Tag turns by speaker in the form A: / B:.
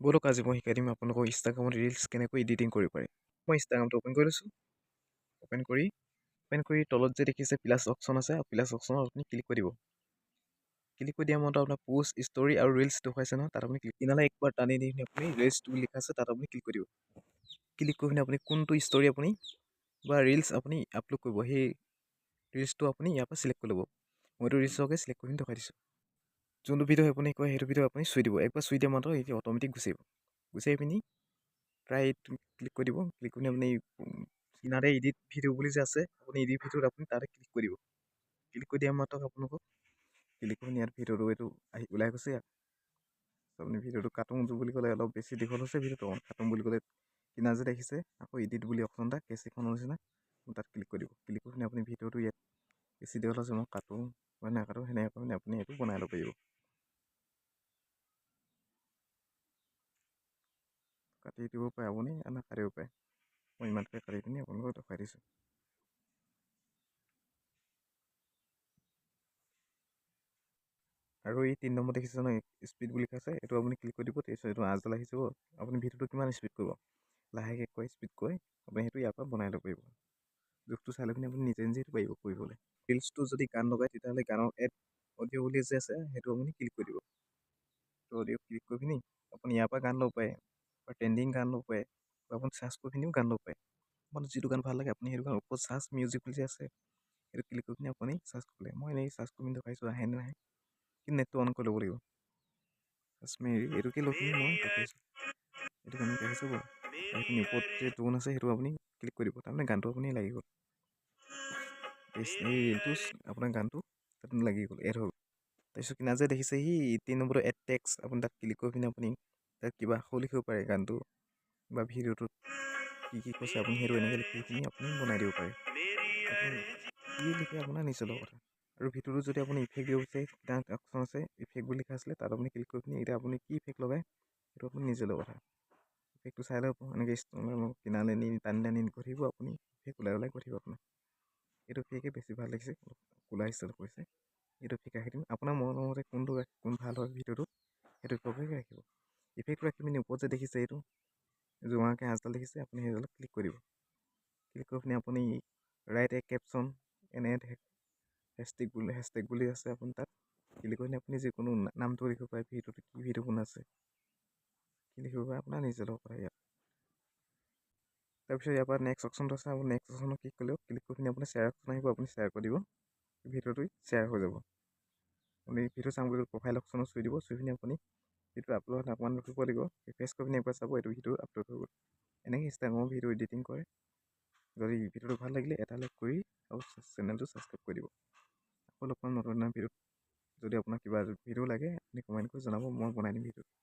A: ব'লক আজি মই শিকাই দিম আপোনালোকক ইনষ্টাগ্ৰামত ৰিলছ কেনেকৈ এডিটিং কৰিব পাৰে। মই ইনষ্টাগ্ৰামটো অ'পেন কৰি লৈছোঁ। অ'পেন কৰি তলত যে দেখিছে প্লাছ অপশ্যন আছে, প্লাছ অপশ্যনত আপুনি ক্লিক কৰি দিব। ক্লিক কৰি দিয়া মতে আপোনাৰ পোষ্ট, ষ্টৰি আৰু ৰিলছ দেখুৱাইছে নহয়, তাত আপুনি ইনালে একবাৰ টানি নি আপুনি ৰিলছ বুলি লিখা আছে তাত আপুনি ক্লিক কৰি দিব। ক্লিক কৰি পিনে আপুনি কোনটো ষ্টৰি আপুনি বা ৰিলছ আপুনি আপলোড কৰিব, সেই ৰিলছটো আপুনি ইয়াৰ পৰা চিলেক্ট কৰি ল'ব। মইতো ৰিলছকে চিলেক্ট কৰি দেখাই দিছোঁ। যোনটো ভিডিঅ' আপুনি কয় সেইটো ভিডিঅ' আপুনি চুই দিব। একবাৰ চুই দিয়া মাত্ৰ এতিয়া অট'মেটিক গুচি আহিব। গুচি আহি পিনি প্ৰায় ক্লিক কৰি দিব। ক্লিক কৰি আপুনি কিনাৰে এডিট ভিডিঅ' বুলি যে আছে, আপুনি এডিট ভিডিঅ'ত আপুনি তাতে ক্লিক কৰি দিব। ক্লিক কৰি দিয়া মাত্ৰ আপোনালোকক ক্লিক কৰি ইয়াত ভিডিঅ'টো এইটো ওলাই গৈছে। ইয়াত আপুনি ভিডিঅ'টো কাটোঁ বুলি ক'লে অলপ বেছি দীঘল হৈছে, ভিডিঅ'টো কাটোঁ বুলি ক'লে কিনা যে দেখিছে আকৌ এডিট বুলি অপশ্যন এটা কেচিখনৰ নিচিনা তাত ক্লিক কৰি দিব। ক্লিক কৰি আপুনি ভিডিঅ'টো ইয়াত বেছি দীঘল হৈছে, মই কাটোঁ বা নাকাটোঁ সেনেকৈ কৰি আপুনি এইটো বনাই ল'ব পাৰিব। কাটি দিব পাৰে আপুনি, নাকাটিব পাৰে। মই ইমানকৈ কাটি পিনি আপোনালোকক দেখুৱাই দিছোঁ। আৰু এই 3 নম্বৰ দেখিছে নহয় স্পীড বুলি লিখা আছে, এইটো আপুনি ক্লিক কৰি দিব। তাৰপিছত এইটো আঁচডাল আহি যাব। আপুনি ভিডিঅ'টো কিমান স্পীড কৰিব, লাহেকৈ কৈ স্পীড কৈ আপুনি সেইটো ইয়াৰ পৰা বনাই ল'ব পাৰিব। জোখটো চাই লৈ পিনি আপুনি নিজে নিজে পাৰিব কৰিবলৈ। ৰিলছটো যদি গান লগায় তেতিয়াহ'লে গানৰ এড অডিঅ' বুলি যে আছে সেইটো আপুনি ক্লিক কৰি দিব। অডিঅ' ক্লিক কৰি পিনি আপুনি ইয়াৰ পৰা গান ল'ব পাৰে বা ট্ৰেণ্ডিং গান ল'ব পাৰে বা আপুনি চাৰ্চ কৰি পিনিও গান ল'ব পাৰে। আপোনাৰ যিটো গান ভাল লাগে আপুনি সেইটো গান ওপৰত চাৰ্চ মিউজিক বুলি যে আছে সেইটো ক্লিক কৰি পিনি আপুনি চাৰ্চ কৰিলে, মই এনেই চাৰ্চ কৰি পিনি দেখাইছোঁ আহে নে নাহে, কিন্তু নেটটো অন কৰি ল'ব লাগিব। কাশ্মীৰী এইটোকে লৈ পিনি মই দেখাইছোঁ। এইটো গান আহি যাব। আহি পিনি ওপৰত যে টোন আছে সেইটো আপুনি ক্লিক কৰি দিব, তাৰমানে গানটো আপুনি লাগি গ'ল। এইটো আপোনাৰ গানটো তাত লাগি গ'ল, এড হৈ গ'ল। তাৰপিছত কিনা যে দেখিছে সি 3 নম্বৰটো এড টেক্স, আপুনি তাত ক্লিক কৰি পিনি আপুনি তাত কিবা আখৰ লিখিব পাৰে গানটো বা ভিডিঅ'টোত কি কৈছে আপুনি সেইটো এনেকৈ লিখি পিনি আপুনি বনাই দিব পাৰে। কি লিখে আপোনাৰ নিজৰ লগত কথা। আৰু ভিডিঅ'টো যদি আপুনি ইফেক্ট দিব বিচাৰে তাত অপশ্যন আছে, ইফেক্ট বুলি লিখা আছিলে তাত আপুনি ক্লিক কৰি পিনি এতিয়া আপুনি কি ইফেক্ট লগায় সেইটো আপুনি নিজৰ লগত কথা। ইফেক্টটো চাই ল'ব, এনেকৈ কিনালে নি টানি গৈ থাকিব, আপুনি ইফেক্ট ওলাই গৈ থাকিব আপোনাৰ। এইটো ফেকে বেছি ভাল লাগিছে, কোলা ষ্টাইল কৰিছে। এইটো ফেক ৰাখি দিম, আপোনাৰ মনৰ মতে কোন ভাল হয় ভিডিঅ'টোত সেইটো ইফেক্টকে ৰাখিব। ইফেক্টটো ৰাখি পিনি ওপৰত যে দেখিছে এইটো জোঙাকৈ আঁচডাল দেখিছে, আপুনি সেইডালত ক্লিক কৰি দিব। ক্লিক কৰি পিনি আপুনি ৰাইট এ কেপশ্যন এনে হেছটেগ বুলি আছে, আপুনি তাত ক্লিক কৰি আপুনি যিকোনো নামটো লিখিব পাৰে, ভিডিঅ'টো কি ভিডিঅ' বনাইছে কি লিখিব পাৰে আপোনাৰ নিজৰ লগত কথা ইয়াত। তাৰপিছত ইয়াৰ পৰা নেক্সট অপশ্যনটো আছে, আপুনি নেক্সট অপশ্যনত ক্লিক কৰিলেও ক্লিক কৰি পিনি আপুনি শ্বেয়াৰ অপশ্যন আহিব, আপুনি শ্বেয়াৰ কৰি দিব, ভিডিঅ'টো শ্বেয়াৰ হৈ যাব। আপুনি ভিডিঅ' চাম বুলি প্ৰফাইল অপশ্যনত চুই দিব, চুই পিনি আপুনি ভিডিঅ'টো আপলোড অকণমান ৰখিব লাগিব, ৰিফ্ৰেছ কৰি পিনি একবাৰ চাব এইটো ভিডিঅ' আপলোড হৈ গ'ল। এনেকৈ ইনষ্টাগ্ৰামৰ ভিডিঅ' এডিটিং কৰে। যদি ভিডিঅ'টো ভাল লাগিলে এটা লাইক কৰি আৰু চেনেলটো ছাবস্ক্ৰাইব কৰি দিব। আকৌ লগ পাম নতুন ভিডিঅ'ত। যদি আপোনাক কিবা ভিডিঅ' লাগে আপুনি কমেণ্ট কৰি জনাব, মই বনাই দিম ভিডিঅ'।